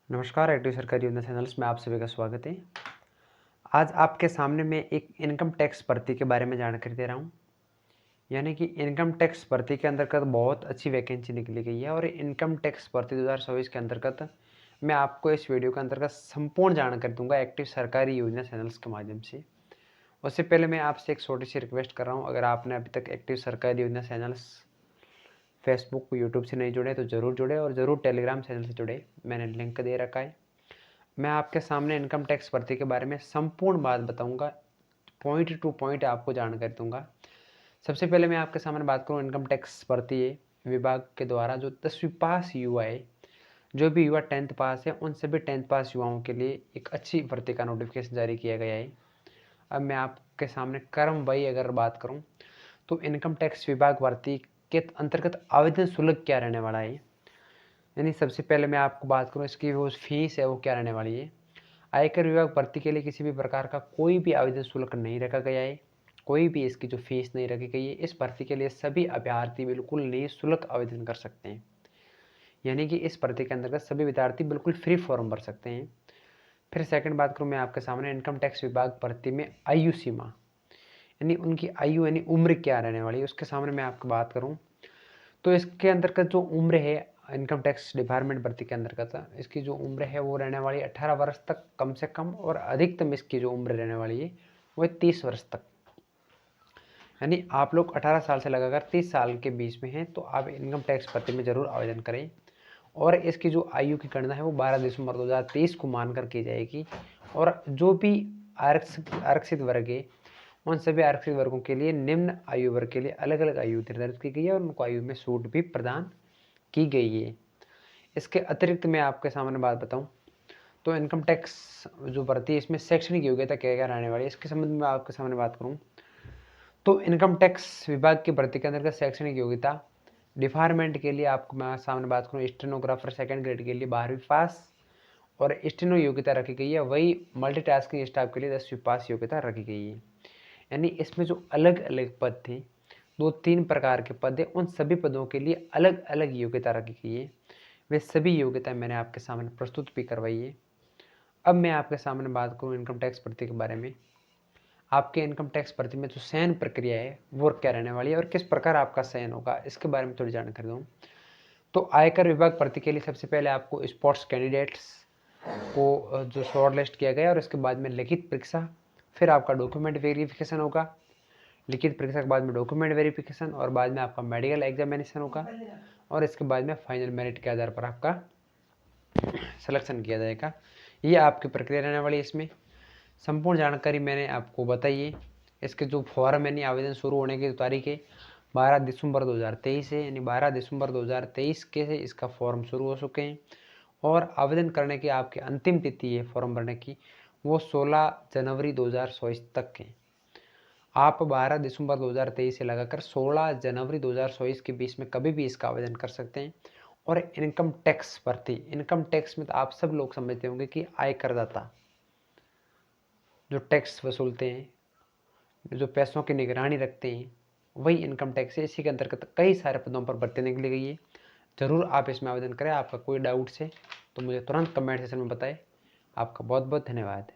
नमस्कार, एक्टिव सरकारी योजना चैनल्स में आप सभी का स्वागत है। आज आपके सामने मैं एक इनकम टैक्स भर्ती के बारे में जानकारी दे रहा हूँ। यानी कि इनकम टैक्स भर्ती के अंतर्गत बहुत अच्छी वैकेंसी निकली गई है और इनकम टैक्स भर्ती 2024 के अंतर्गत मैं आपको इस वीडियो के अंतर्गत संपूर्ण जानकारी दूंगा एक्टिव सरकारी योजना चैनल्स के माध्यम से। उससे पहले मैं आपसे एक छोटी सी रिक्वेस्ट कर रहा हूँ, अगर आपने अभी तक एक्टिव सरकारी योजना चैनल्स फेसबुक यूट्यूब से नहीं जुड़े तो ज़रूर जुड़े और ज़रूर टेलीग्राम चैनल से जुड़े, मैंने लिंक दे रखा है। मैं आपके सामने इनकम टैक्स भर्ती के बारे में संपूर्ण बात बताऊंगा, पॉइंट टू पॉइंट आपको जानकारी दूंगा। सबसे पहले मैं आपके सामने बात करूं इनकम टैक्स भर्ती विभाग के द्वारा जो 10वीं पास युवा है, जो भी युवा 10th पास है, उन सभी 10th पास युवाओं के लिए एक अच्छी भर्ती का नोटिफिकेशन जारी किया गया है। अब मैं आपके सामने क्रम वाई अगर बात करूँ तो इनकम टैक्स विभाग भर्ती के अंतर्गत आवेदन शुल्क क्या रहने वाला है। यानी सबसे पहले मैं आपको बात करूँ इसकी वो फीस है वो क्या रहने वाली है। आयकर विभाग भर्ती के लिए किसी भी प्रकार का कोई भी आवेदन शुल्क नहीं रखा गया है, कोई भी इसकी जो फीस नहीं रखी गई है। इस भर्ती के लिए सभी अभ्यर्थी बिल्कुल निःशुल्क आवेदन कर सकते हैं। यानी कि इस भर्ती के अंतर्गत सभी विद्यार्थी बिल्कुल फ्री फॉर्म भर सकते हैं। फिर सेकंड बात करूँ मैं आपके सामने इनकम टैक्स विभाग भर्ती में आयु सीमा, यानी उनकी आयु यानी उम्र क्या रहने वाली है, उसके सामने मैं आपको बात करूँ तो इसके अंतर्गत जो उम्र है इनकम टैक्स डिपार्टमेंट भर्ती के अंतर्गत इसकी जो उम्र है वो रहने वाली 18 वर्ष तक कम से कम, और अधिकतम इसकी जो उम्र रहने वाली है वो है 30 वर्ष तक। यानी आप लोग 18 साल से लगाकर 30 साल के बीच में हैं तो आप इनकम टैक्स भर्ती में ज़रूर आवेदन करें। और इसकी जो आयु की गणना है वो 12 दिसंबर 2023 को मानकर की जाएगी। और जो भी आरक्षित वर्ग है उन सभी आरक्षित वर्गों के लिए निम्न आयु वर्ग के लिए अलग अलग आयु निर्धारित की गई है और उनको आयु में छूट भी प्रदान की गई है। इसके अतिरिक्त मैं आपके सामने बात बताऊं तो इनकम टैक्स जो भर्ती है इसमें शैक्षणिक योग्यता क्या क्या रहने वाली है, इसके संबंध में आपके सामने बात करूं तो इनकम टैक्स विभाग की भर्ती के अंतर्गत शैक्षणिक योग्यता डिपार्टमेंट के लिए आपको मैं सामने बात करूं स्टेनोग्राफर 2nd ग्रेड के लिए 12वीं पास और स्टेनो योग्यता रखी गई है। वही मल्टीटास्किंग स्टाफ के लिए 10वीं पास योग्यता रखी गई है। यानी इसमें जो अलग अलग पद थे, 2-3 प्रकार के पद है, उन सभी पदों के लिए अलग अलग योग्यता रखी गई है। वे सभी योग्यता मैंने आपके सामने प्रस्तुत भी करवाई है। अब मैं आपके सामने बात करूं इनकम टैक्स भर्ती के बारे में। आपके इनकम टैक्स भर्ती में जो चयन प्रक्रिया है वो क्या रहने वाली है और किस प्रकार आपका चयन होगा, इसके बारे में थोड़ी जानकारी दूँ तो आयकर विभाग भर्ती के लिए सबसे पहले आपको स्पोर्ट्स कैंडिडेट्स को जो शॉर्ट लिस्ट किया गया और उसके बाद में लिखित परीक्षा, फिर आपका डॉक्यूमेंट वेरिफिकेशन होगा, लिखित परीक्षा के बाद में डॉक्यूमेंट वेरिफिकेशन और बाद में आपका मेडिकल एग्जामिनेशन होगा और इसके बाद में फाइनल मेरिट के आधार पर आपका सिलेक्शन किया जाएगा। ये आपकी प्रक्रिया रहने वाली है। इसमें संपूर्ण जानकारी मैंने आपको बताई है। इसके जो फॉर्म यानी आवेदन शुरू होने की तारीख है 12 दिसंबर 2023 है, यानी 12 दिसंबर 2023 के से इसका फॉर्म शुरू हो चुके हैं और आवेदन करने की आपकी अंतिम तिथि है फॉर्म भरने की वो 16 जनवरी 2024 तक है। आप 12 दिसंबर 2023 से लगाकर 16 जनवरी 2024 के बीच में कभी भी इसका आवेदन कर सकते हैं। और इनकम टैक्स भर्ती, इनकम टैक्स में तो आप सब लोग समझते होंगे कि आयकरदाता जो टैक्स वसूलते हैं, जो पैसों की निगरानी रखते हैं, वही इनकम टैक्स है। इसी के अंतर्गत कई सारे पदों पर भर्ती निकली गई है। ज़रूर आप इसमें आवेदन करें। आपका कोई डाउट्स है तो मुझे तुरंत कमेंट सेक्शन में बताएं। आपका बहुत बहुत धन्यवाद।